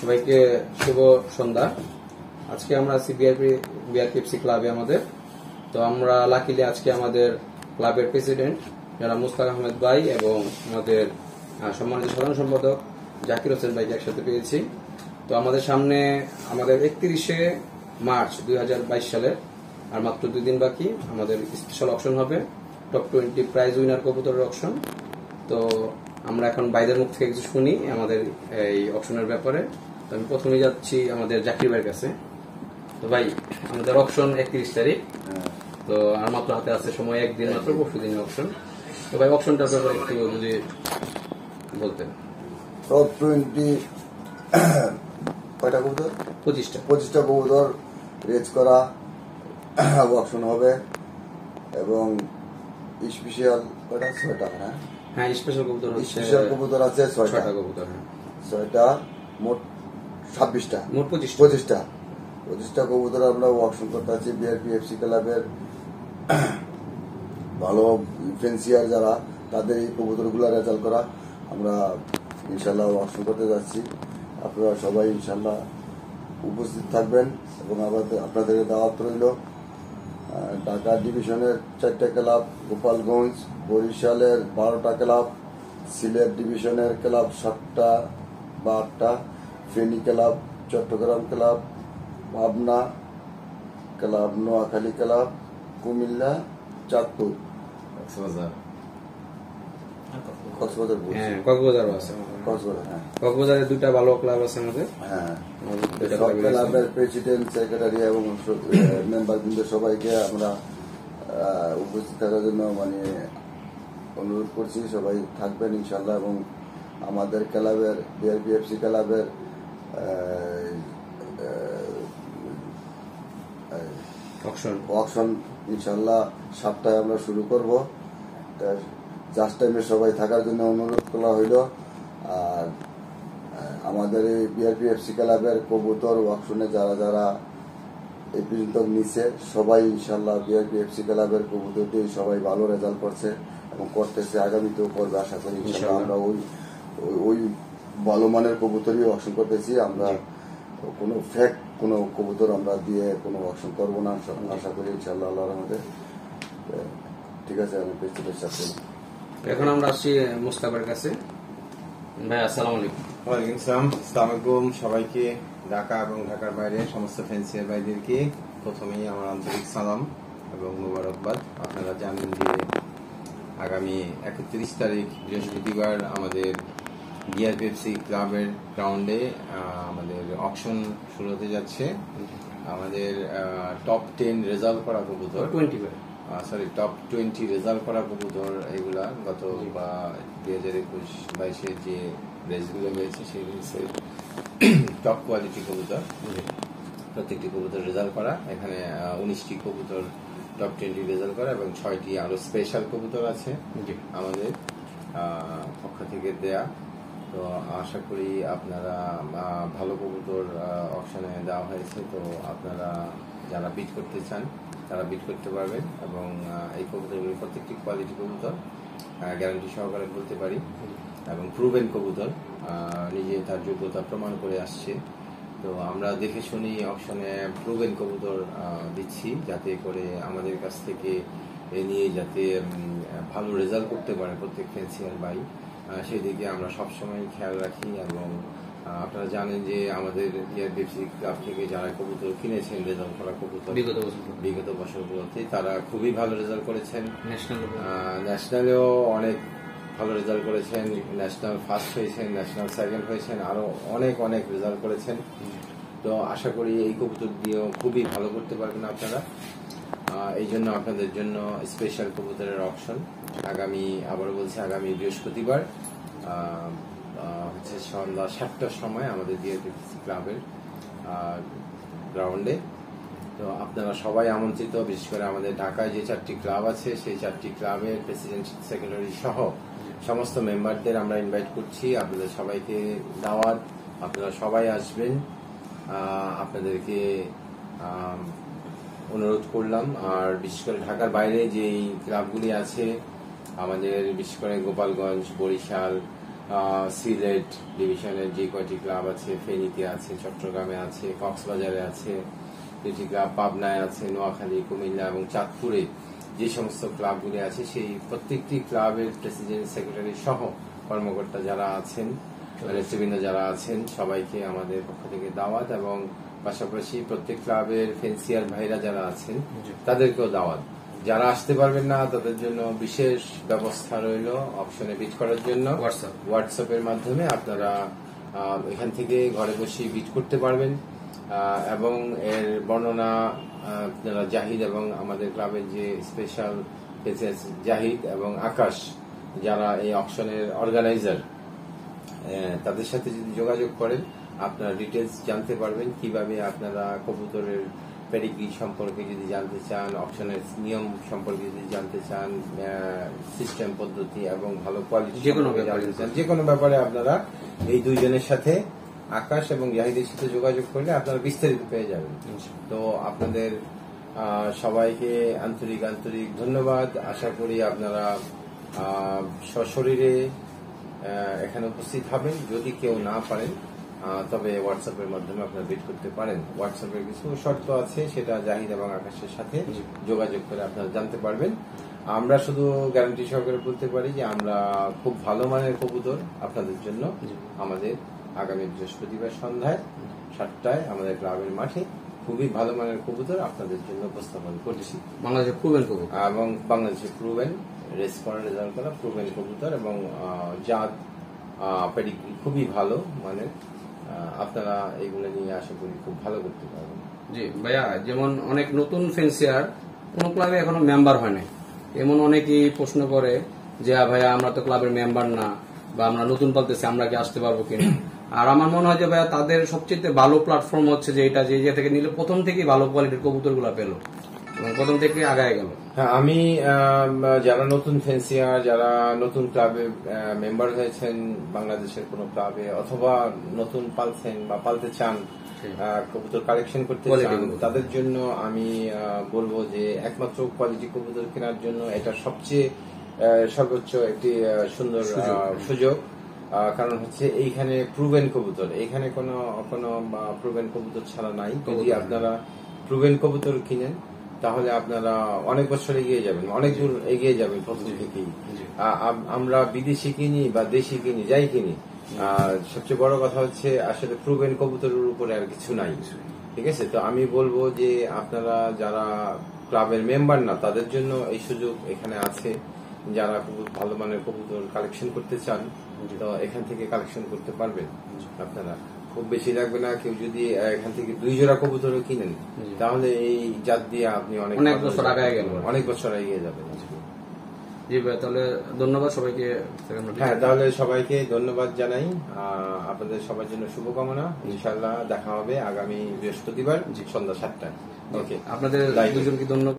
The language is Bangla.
সবাইকে শুভ সন্ধ্যা। আজকে আমরা আছি বিআরপিএফসি ক্লাবে আমাদের। তো আমরা লাকিলি আজকে আমাদের ক্লাবের প্রেসিডেন্ট যারা মুস্তাক আহমেদ ভাই এবং আমাদের সম্মানিত সাধারণ সম্পাদক জাকির হোসেন ভাইকে একসাথে পেয়েছি। তো আমাদের সামনে আমাদের 31শে মার্চ 2022 সালের আর মাত্র 2 দিন বাকি আমাদের স্পেশাল অকশন হবে, টপ 20 প্রাইজ উইনার কবুতরের অকশন। তো আমরা এখন বাইরের মুখ থেকে কিছু শুনি আমাদের এই অকশনের ব্যাপারে। তো আমি প্রথমে যাচ্ছি আমাদের জাকির ভাইয়ের কাছে। তো ভাই, আমাদের অকশন 31 তারিখ, তো আর মাত্র হাতে আছে সময় একদিন মাত্র, পরশু দিনের অকশন। তো ভাই, অকশনটার ব্যাপারে একটু যদি বলতেন। টপ 20 কয়টা কবুতর? 25টা কবুতর রেজ করা অকশন হবে এবং স্পেশাল কয়টা? 6টা। হ্যাঁ, স্পেশাল কবুতর হচ্ছে, স্পেশাল কবুতর আছে 6টা কবুতর। হ্যাঁ, 6টা, মোট 26টা, মোট 25টা কবুতর আমরা অকশন করতে আছি। বিআরপিএফসি ক্লাবের ভালো ফেন্সিয়ার যারা, তাদের এই কবুতরগুলো রেজাল্ট করা আমরা ইনশাল্লাহ অকশন করতে যাচ্ছি। আপনারা সবাই ইনশাল্লাহ উপস্থিত থাকবেন এবং আপনাদের দাওয়াত রইল। ঢাকা ডিভিশনের 4টা ক্লাব, গোপালগঞ্জ, বরিশালের 12টা ক্লাব, সিলেট ডিভিশনের ক্লাব 7টা বা 8টা, Feni club, Chittagong club, Pabna club, Noakhali club, Comilla, Chandpur, কক্সবাজারে 2টা ভালো ক্লাব আছে আমাদের। সব ক্লাবের প্রেসিডেন্ট, সেক্রেটারি এবং মেম্বারবৃন্দ সবাইকে আমরা উপস্থিত থাকার জন্য অনুরোধ করছি। সবাই থাকবেন ইনশাল্লাহ এবং আমাদের ক্লাবের বিআরপিএফসি ক্লাবের অকশন ইনশাল্লাহ 7টায় আমরা শুরু করব। জাস্ট টাইমে সবাই থাকার জন্য অনুরোধ করা হইল। আর আমাদের এই বিআরপিএফসি ক্লাবের কবুতর অকশনে যারা যারা এই পর্যন্ত নিচ্ছে সবাই ইনশাল্লাহ বিআরপিএফসি ক্লাবের কবুতর দিয়ে সবাই ভালো রেজাল্ট করছে এবং করতেছে, আগামীতেও করবে আশা করি ইনশাল্লাহ। আমরা ওই ভালো মানের কবুতরই অকশন করতেছি। আমরা কোনো ফেক কোনো কবুতর আমরা দিয়ে কোনো অকশন করবো না আশা করি ইনশাল্লাহ আল্লাহর রহমতে। ঠিক আছে, আমি প্রেসিডেন্ট সাথে এখন আমরা আসছি মুস্তাকের কাছে। ভাই, আসসালামু আলাইকুম। ওয়ালাইকুম আসসালাম। আসসালামু আলাইকুম সবাইকে, ঢাকা এবং ঢাকার বাইরে সমস্ত ফ্যান্সিয়ার ভাইদেরকে প্রথমেই আমার আন্তরিক সালাম এবং মোবারকবাদ। আপনারা জানেন যে আগামী 31 তারিখ বৃহস্পতিবার আমাদের বিআরপিএফসি ক্লাবের গ্রাউন্ডে আমাদের অকশন শুরু হতে যাচ্ছে। আমাদের টপ 10 রেজাল্ট করা কবুতর, টপ 20 রেজাল্ট করা কবুতর, এগুলা গত 2021-22 যে রেসগুলো হয়েছে সেই রেসের টপ কোয়ালিটি কবুতর, প্রত্যেকটি কবুতর রেজাল্ট করা। এখানে 19টি কবুতর টপ 20 রেজাল্ট করা এবং 6টি আরো স্পেশাল কবুতর আছে আমাদের পক্ষ থেকে দেয়া। তো আশা করি আপনারা ভালো কবুতর অকশনে দেওয়া হয়েছে। তো আপনারা যারা বিট করতে চান তারা বিট করতে পারবেন এবং এই কবুতরগুলি প্রত্যেকটি কোয়ালিটি কবুতর, গ্যারান্টি সহকারে বলতে পারি, এবং প্রুভেন কবুতর, নিজে তার যোগ্যতা প্রমাণ করে আসছে। তো আমরা দেখে শুনি অকশনে প্রুভেন কবুতর দিচ্ছি, যাতে করে আমাদের কাছ থেকে এ নিয়ে যাতে ভালো রেজাল্ট করতে পারে প্রত্যেক ফ্যান্সিয়ার ভাই, সেদিকে আমরা সবসময় খেয়াল রাখি। এবং আপনারা জানেন যে আমাদের বিআরপিএফসি ক্লাব থেকে যারা কবুতর কিনেছেন রেজাল্ট করা কবুতর বিগত বছরগুলোতে, তারা খুবই ভালো রেজাল্ট করেছেন। ন্যাশনালেও অনেক ভালো রেজাল্ট করেছেন, ন্যাশনাল ফার্স্ট হয়েছেন, ন্যাশনাল সেকেন্ড হয়েছেন, আরো অনেক অনেক রেজাল্ট করেছেন। তো আশা করি এই কবুতর দিয়েও খুবই ভালো করতে পারবেন আপনারা। এই জন্য আপনাদের জন্য স্পেশাল কবুতরের অকশন আবারও বলছি, আগামী বৃহস্পতিবার হচ্ছে সন্ধ্যা 7টার সময় আমাদের বিআরপিএফসি ক্লাবের গ্রাউন্ডে। তো আপনারা সবাই আমন্ত্রিত, বিশেষ করে আমাদের ঢাকায় যে 4টি ক্লাব আছে সেই 4টি ক্লাবের প্রেসিডেন্ট, সেক্রেটারি সহ সমস্ত মেম্বারদের আমরা ইনভাইট করছি। আপনাদের সবাইকে দাওয়াত, আপনারা সবাই আসবেন, আপনাদেরকে অনুরোধ করলাম। আর বিশেষ করে ঢাকার বাইরে যে ক্লাবগুলি আছে আমাদের, বিশেষ করে গোপালগঞ্জ, বরিশাল, সিলেট ডিভিশনের যে কয়টি ক্লাব আছে, ফেনীতে আছে, চট্টগ্রামে আছে, কক্সবাজারে আছে, দুটি ক্লাব পাবনায় আছে, নোয়াখালী, কুমিল্লা এবং চাঁদপুরে যে সমস্ত ক্লাবগুলি আছে সেই প্রত্যেকটি ক্লাবের প্রেসিডেন্ট, সেক্রেটারি সহ কর্মকর্তা যারা আছেন, নেতৃবৃন্দ যারা আছেন সবাইকে আমাদের পক্ষ থেকে দাওয়াত, এবং পাশাপাশি প্রত্যেক ক্লাবের ফেন্সিয়ার ভাইরা যারা আছেন তাদেরকেও দাওয়াত। যারা আসতে পারবেন না তাদের জন্য বিশেষ ব্যবস্থা রইল অপশনে বিট করার জন্য। হোয়াটসঅ্যাপের মাধ্যমে আপনারা এখান থেকে ঘরে বসে বিট করতে পারবেন, এবং এর বর্ণনা আপনারা জাহিদ এবং আমাদের ক্লাবের যে স্পেশাল জাহিদ এবং আকাশ যারা এই অপশনের অর্গানাইজার, তাদের সাথে যদি যোগাযোগ করেন আপনারা ডিটেলস জানতে পারবেন। কিভাবে আপনারা কবুতরের পেডিগ্রি সম্পর্কে যদি জানতে চান, অপশনের নিয়ম সম্পর্কে যদি জানতে চান, সিস্টেম পদ্ধতি এবং ভালো কোয়ালিটি যে কোনো ব্যাপারে আপনারা এই দুইজনের সাথে আকাশ এবং জাহিদের সাথে যোগাযোগ করলে আপনারা বিস্তারিত পেয়ে যাবেন। তো আপনাদের সবাইকে আন্তরিক আন্তরিক ধন্যবাদ। আশা করি আপনারা সশরীরে এখানে উপস্থিত হবেন। যদি কেউ না পারেন তবে হোয়াটসঅ্যাপের মাধ্যমে আপনারা বিট করতে পারেন। হোয়াটসঅ্যাপের কিছু শর্ত আছে, সেটা জাহিদ এবং আকাশের সাথে যোগাযোগ করে আপনারা জানতে পারবেন। আমরা শুধু গ্যারান্টি সহকারে বলতে পারি যে আমরা খুব ভালো মানের কবুতর আপনাদের জন্য আমাদের আগামী বৃহস্পতিবার সন্ধ্যায় 7টায় আমাদের ক্লাবের মাঠে খুবই ভালো মানের কবুতর আপনাদের জন্য উপস্থাপন করছি। বাংলাদেশের প্রুভেন কবুতর এবং বাংলাদেশের প্রুভেন রেস করা, রেজাল্ট করা প্রুভেন কবুতর এবং জাত পেডিগ্রি খুবই ভালো মানের। আপনারা এইগুলো নিয়ে আশা করি খুব ভালো করতে পারবেন। জি ভাইয়া, যেমন অনেক নতুন ফেন্সিয়ার কোন ক্লাবে এখনো মেম্বার হয় নাই, এমন অনেকেই প্রশ্ন করে যে ভাইয়া আমরা তো ক্লাবের মেম্বার না, বা আমরা নতুন পালতেছি, আমরা কি আসতে পারবো কিনা। আর আমার মনে হয় যে ভাইয়া তাদের সবচেয়ে ভালো প্ল্যাটফর্ম হচ্ছে যে এটা, যে থেকে নিলে প্রথম থেকেই ভালো কোয়ালিটির কবুতর গুলা পেলো এবং প্রথম থেকে আগায় গেল। হ্যাঁ, আমি যারা নতুন ফেন্সিয়ার, যারা নতুন ক্লাবে মেম্বার হয়েছেন বাংলাদেশের কোন ক্লাবে, অথবা নতুন পালছেন বা পালতে চান, কবুতর কালেকশন করতে চান, তাদের জন্য আমি বলবো যে একমাত্র কোয়ালিটি কবুতর কেনার জন্য এটা সবচেয়ে সর্বোচ্চ একটি সুন্দর সুযোগ। কারণ হচ্ছে এইখানে প্রুভেন কবুতর, এইখানে কোনো প্রুভেন কবুতর ছাড়া নাই। যদি আপনারা প্রুভেন কবুতর কিনেন তাহলে আপনারা অনেক বছর এগিয়ে যাবেন, অনেক দূর এগিয়ে যাবেন প্রথম থেকেই। আমরা বিদেশি কিনি বা দেশি কিনি, যাই কিনি, সবচেয়ে বড় কথা হচ্ছে আসলে প্রুভেন কবুতরের উপরে আর কিছু নাই। ঠিক আছে, তো আমি বলবো যে আপনারা যারা ক্লাবের মেম্বার না তাদের জন্য এই সুযোগ এখানে আছে। যারা ভালো মানের কবুতর কালেকশন করতে চান তো এখান থেকে কালেকশন করতে পারবেন। আপনারা খুব বেশি লাগবে না, কেউ যদি এখান থেকে 2 জোড়া কবুতরও কিনেন তাহলে এই জাত দিয়ে আপনি অনেক বছর এগিয়ে যাবেন। জি ভাই, তাহলে ধন্যবাদ সবাইকে। হ্যাঁ, তাহলে সবাইকে ধন্যবাদ জানাই। আপনাদের সবার জন্য শুভকামনা। ইনশাআল্লাহ দেখা হবে আগামী বৃহস্পতিবার সন্ধ্যা 7টায়। ওকে, আপনাদের দুজনকে ধন্যবাদ।